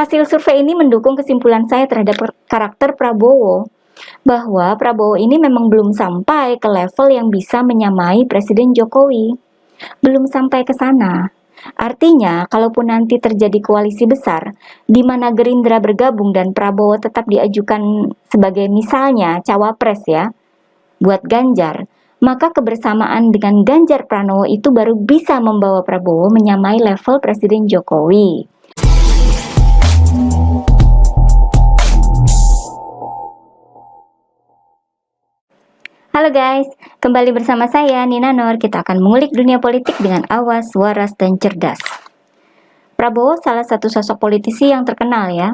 Hasil survei ini mendukung kesimpulan saya terhadap karakter Prabowo, bahwa Prabowo ini memang belum sampai ke level yang bisa menyamai Presiden Jokowi. Belum sampai ke sana. Artinya, kalaupun nanti terjadi koalisi besar, di mana Gerindra bergabung dan Prabowo tetap diajukan sebagai misalnya cawapres ya, buat Ganjar, maka kebersamaan dengan Ganjar Pranowo itu baru bisa membawa Prabowo menyamai level Presiden Jokowi. Halo guys, kembali bersama saya Nina Nur. Kita akan mengulik dunia politik dengan awas, waras, dan cerdas. Prabowo salah satu sosok politisi yang terkenal ya.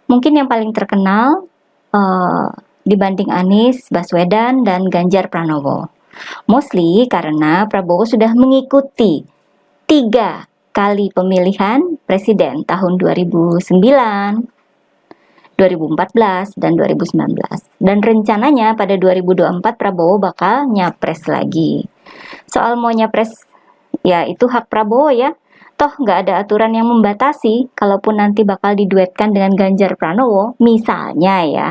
Mungkin yang paling terkenal dibanding Anies Baswedan dan Ganjar Pranowo. Mostly karena Prabowo sudah mengikuti 3 kali pemilihan presiden tahun 2009, 2014 dan 2019. Dan rencananya pada 2024 Prabowo bakal nyapres lagi. Soal mau nyapres, ya itu hak Prabowo ya. Toh nggak ada aturan yang membatasi, kalaupun nanti bakal diduetkan dengan Ganjar Pranowo, misalnya ya.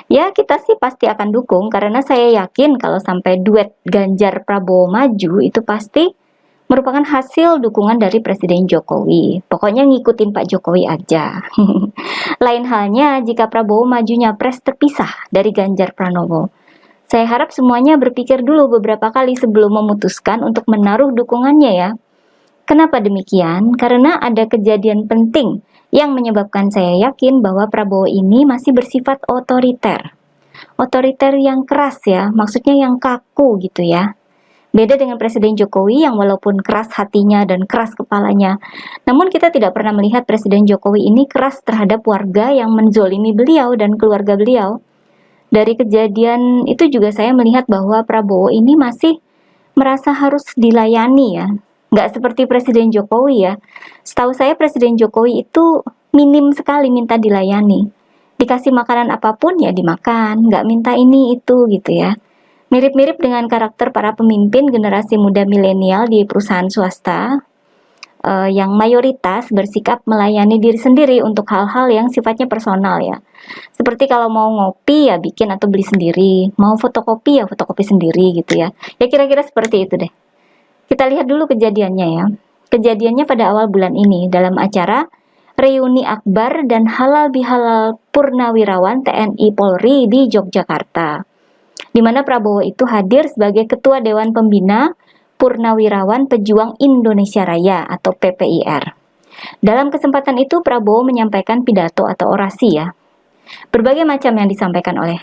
Ya kita sih pasti akan dukung, karena saya yakin kalau sampai duet Ganjar Prabowo maju, itu pasti merupakan hasil dukungan dari Presiden Jokowi. Pokoknya ngikutin Pak Jokowi aja. Lain halnya jika Prabowo maju nyapres terpisah dari Ganjar Pranowo. Saya harap semuanya berpikir dulu beberapa kali sebelum memutuskan untuk menaruh dukungannya ya. Kenapa demikian? Karena ada kejadian penting yang menyebabkan saya yakin bahwa Prabowo ini masih bersifat otoriter. Otoriter yang keras ya, maksudnya yang kaku gitu ya. Beda dengan Presiden Jokowi yang walaupun keras hatinya dan keras kepalanya, namun kita tidak pernah melihat Presiden Jokowi ini keras terhadap warga yang menzolimi beliau dan keluarga beliau. Dari kejadian itu juga saya melihat bahwa Prabowo ini masih merasa harus dilayani ya. Nggak seperti Presiden Jokowi ya. Setahu saya Presiden Jokowi itu minim sekali minta dilayani. Dikasih makanan apapun ya dimakan, nggak minta ini itu gitu ya. Mirip-mirip dengan karakter para pemimpin generasi muda milenial di perusahaan swasta yang mayoritas bersikap melayani diri sendiri untuk hal-hal yang sifatnya personal ya. Seperti kalau mau ngopi ya bikin atau beli sendiri, mau fotokopi ya fotokopi sendiri gitu ya. Ya kira-kira seperti itu deh. Kita lihat dulu kejadiannya ya. Kejadiannya pada awal bulan ini dalam acara reuni akbar dan halal bihalal purnawirawan TNI Polri di Yogyakarta, di mana Prabowo itu hadir sebagai Ketua Dewan Pembina Purnawirawan Pejuang Indonesia Raya atau PPIR. Dalam kesempatan itu Prabowo menyampaikan pidato atau orasi ya. Berbagai macam yang disampaikan oleh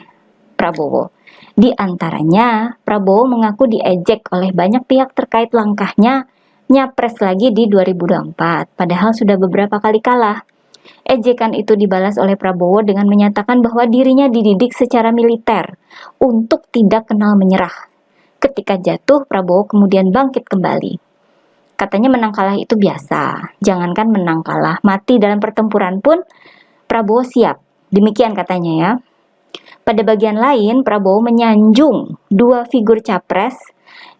Prabowo. Di antaranya, Prabowo mengaku diejek oleh banyak pihak terkait langkahnya nyapres lagi di 2024, padahal sudah beberapa kali kalah. Ejekan itu dibalas oleh Prabowo dengan menyatakan bahwa dirinya dididik secara militer untuk tidak kenal menyerah. Ketika jatuh, Prabowo kemudian bangkit kembali. Katanya menang kalah itu biasa, jangankan menang kalah, mati dalam pertempuran pun Prabowo siap. Demikian katanya ya. Pada bagian lain, Prabowo menyanjung 2 figur capres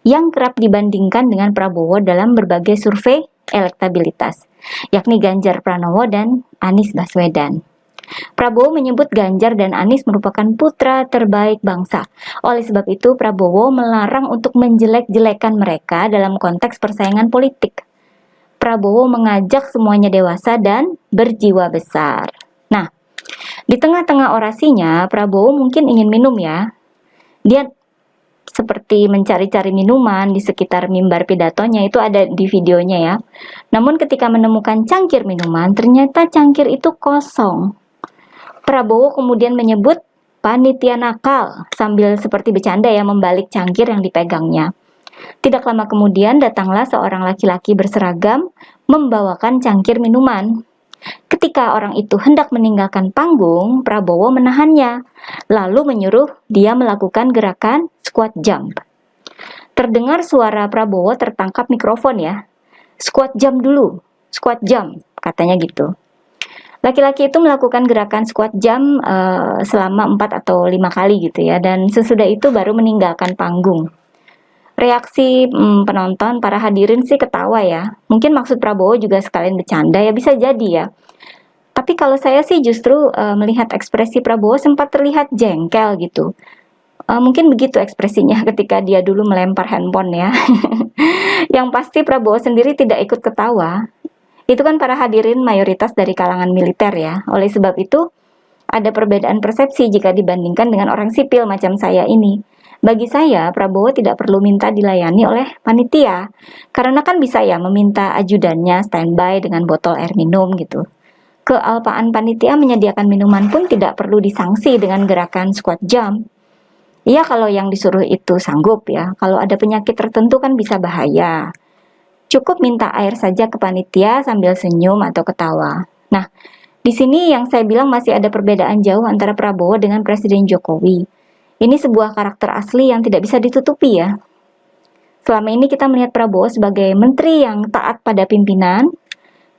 yang kerap dibandingkan dengan Prabowo dalam berbagai survei elektabilitas, yakni Ganjar Pranowo dan Anies Baswedan. Prabowo menyebut Ganjar dan Anies merupakan putra terbaik bangsa. Oleh sebab itu, Prabowo melarang untuk menjelek-jelekan mereka dalam konteks persaingan politik. Prabowo mengajak semuanya dewasa dan berjiwa besar. Nah, di tengah-tengah orasinya, Prabowo mungkin ingin minum ya. Dia seperti mencari-cari minuman di sekitar mimbar pidatonya, itu ada di videonya ya. Namun ketika menemukan cangkir minuman, ternyata cangkir itu kosong. Prabowo kemudian menyebut panitia nakal sambil seperti bercanda ya membalik cangkir yang dipegangnya. Tidak lama kemudian datanglah seorang laki-laki berseragam membawakan cangkir minuman. Ketika orang itu hendak meninggalkan panggung, Prabowo menahannya, lalu menyuruh dia melakukan gerakan squat jump. Terdengar suara Prabowo tertangkap mikrofon ya. Squat jump dulu, squat jump, katanya gitu. Laki-laki itu melakukan gerakan squat jump selama 4 atau 5 kali gitu ya, dan sesudah itu baru meninggalkan panggung. Reaksi penonton, para hadirin sih ketawa ya. Mungkin maksud Prabowo juga sekalian bercanda ya, bisa jadi ya. Tapi kalau saya sih justru melihat ekspresi Prabowo sempat terlihat jengkel gitu. Mungkin begitu ekspresinya ketika dia dulu melempar handphone ya. Yang pasti Prabowo sendiri tidak ikut ketawa. Itu kan para hadirin mayoritas dari kalangan militer ya. Oleh sebab itu, ada perbedaan persepsi jika dibandingkan dengan orang sipil macam saya ini. Bagi saya, Prabowo tidak perlu minta dilayani oleh panitia. Karena kan bisa ya meminta ajudannya standby dengan botol air minum gitu. Kealpaan panitia menyediakan minuman pun tidak perlu disangsi dengan gerakan squat jump. Iya kalau yang disuruh itu sanggup ya. Kalau ada penyakit tertentu kan bisa bahaya. Cukup minta air saja ke panitia sambil senyum atau ketawa. Nah, di sini yang saya bilang masih ada perbedaan jauh antara Prabowo dengan Presiden Jokowi. Ini sebuah karakter asli yang tidak bisa ditutupi ya. Selama ini kita melihat Prabowo sebagai menteri yang taat pada pimpinan,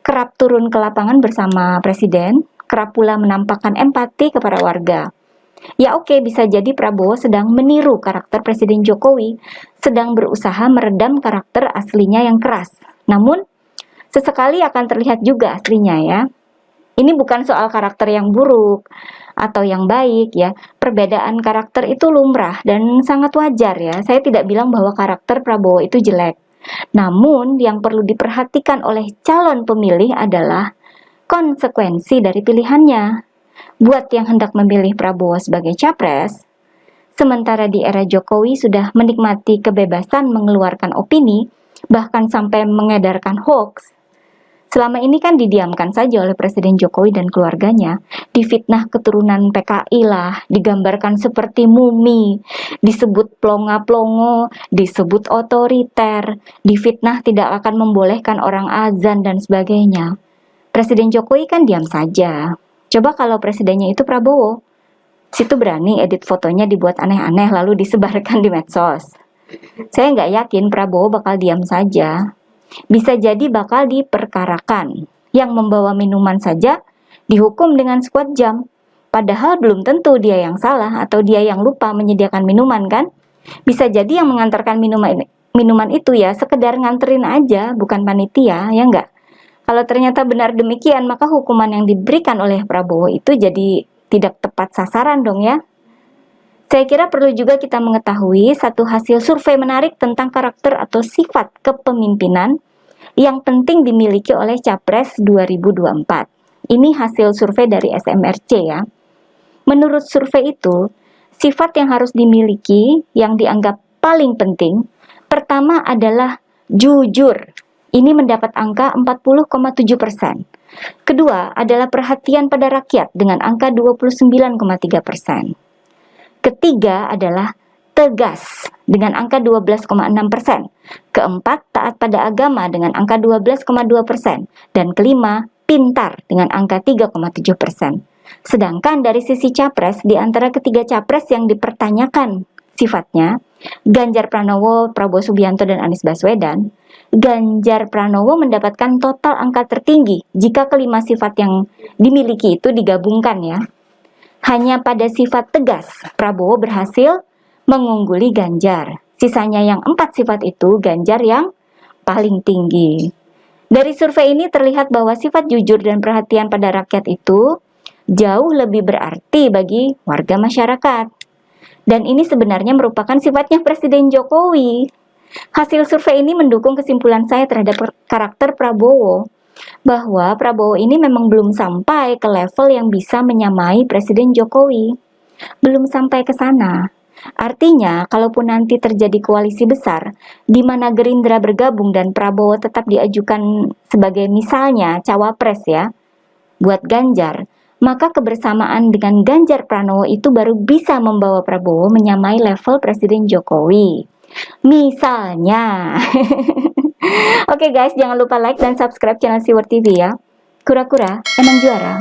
kerap turun ke lapangan bersama Presiden, kerap pula menampakkan empati kepada warga. Ya oke, bisa jadi Prabowo sedang meniru karakter Presiden Jokowi, sedang berusaha meredam karakter aslinya yang keras. Namun, sesekali akan terlihat juga aslinya ya. Ini bukan soal karakter yang buruk atau yang baik ya. Perbedaan karakter itu lumrah dan sangat wajar ya. Saya tidak bilang bahwa karakter Prabowo itu jelek. Namun, yang perlu diperhatikan oleh calon pemilih adalah konsekuensi dari pilihannya. Buat yang hendak memilih Prabowo sebagai capres, sementara di era Jokowi sudah menikmati kebebasan mengeluarkan opini, bahkan sampai mengedarkan hoax, selama ini kan didiamkan saja oleh Presiden Jokowi dan keluarganya, difitnah keturunan PKI lah, digambarkan seperti mumi, disebut plonga-plongo, disebut otoriter, difitnah tidak akan membolehkan orang azan dan sebagainya. Presiden Jokowi kan diam saja. Coba kalau presidennya itu Prabowo, situ berani edit fotonya dibuat aneh-aneh lalu disebarkan di medsos. Saya nggak yakin Prabowo bakal diam saja. Bisa jadi bakal diperkarakan. Yang membawa minuman saja dihukum dengan squat jump. Padahal belum tentu dia yang salah atau dia yang lupa menyediakan minuman kan. Bisa jadi yang mengantarkan minuman itu ya sekedar nganterin aja, bukan panitia, ya nggak? Kalau ternyata benar demikian, maka hukuman yang diberikan oleh Prabowo itu jadi tidak tepat sasaran dong ya. Saya kira perlu juga kita mengetahui satu hasil survei menarik tentang karakter atau sifat kepemimpinan yang penting dimiliki oleh Capres 2024. Ini hasil survei dari SMRC ya. Menurut survei itu, sifat yang harus dimiliki yang dianggap paling penting, pertama adalah jujur. Ini mendapat angka 40,7%. Kedua adalah perhatian pada rakyat dengan angka 29,3%. Ketiga adalah tegas dengan angka 12,6%. Keempat, taat pada agama dengan angka 12,2%. Dan kelima, pintar dengan angka 3,7%. Sedangkan dari sisi capres, di antara ketiga capres yang dipertanyakan sifatnya, Ganjar Pranowo, Prabowo Subianto, dan Anies Baswedan, Ganjar Pranowo mendapatkan total angka tertinggi jika kelima sifat yang dimiliki itu digabungkan ya. Hanya pada sifat tegas, Prabowo berhasil mengungguli Ganjar. Sisanya yang 4 sifat itu, Ganjar yang paling tinggi. Dari survei ini terlihat bahwa sifat jujur dan perhatian pada rakyat itu jauh lebih berarti bagi warga masyarakat. Dan ini sebenarnya merupakan sifatnya Presiden Jokowi. Hasil survei ini mendukung kesimpulan saya terhadap karakter Prabowo, bahwa Prabowo ini memang belum sampai ke level yang bisa menyamai Presiden Jokowi. Belum sampai ke sana. Artinya, kalaupun nanti terjadi koalisi besar, di mana Gerindra bergabung dan Prabowo tetap diajukan sebagai misalnya cawapres ya, buat Ganjar, maka kebersamaan dengan Ganjar Pranowo itu baru bisa membawa Prabowo menyamai level Presiden Jokowi. Misalnya. Oke guys, jangan lupa like dan subscribe channel Siwar TV ya. Kura-kura emang juara.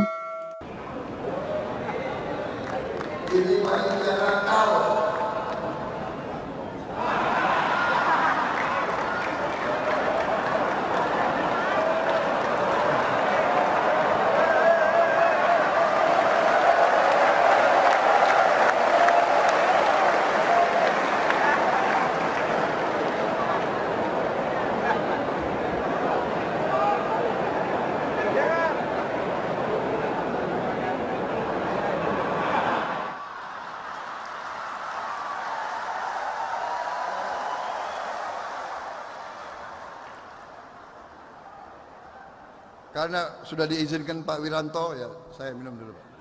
Karena sudah diizinkan Pak Wiranto, ya saya minum dulu, Pak.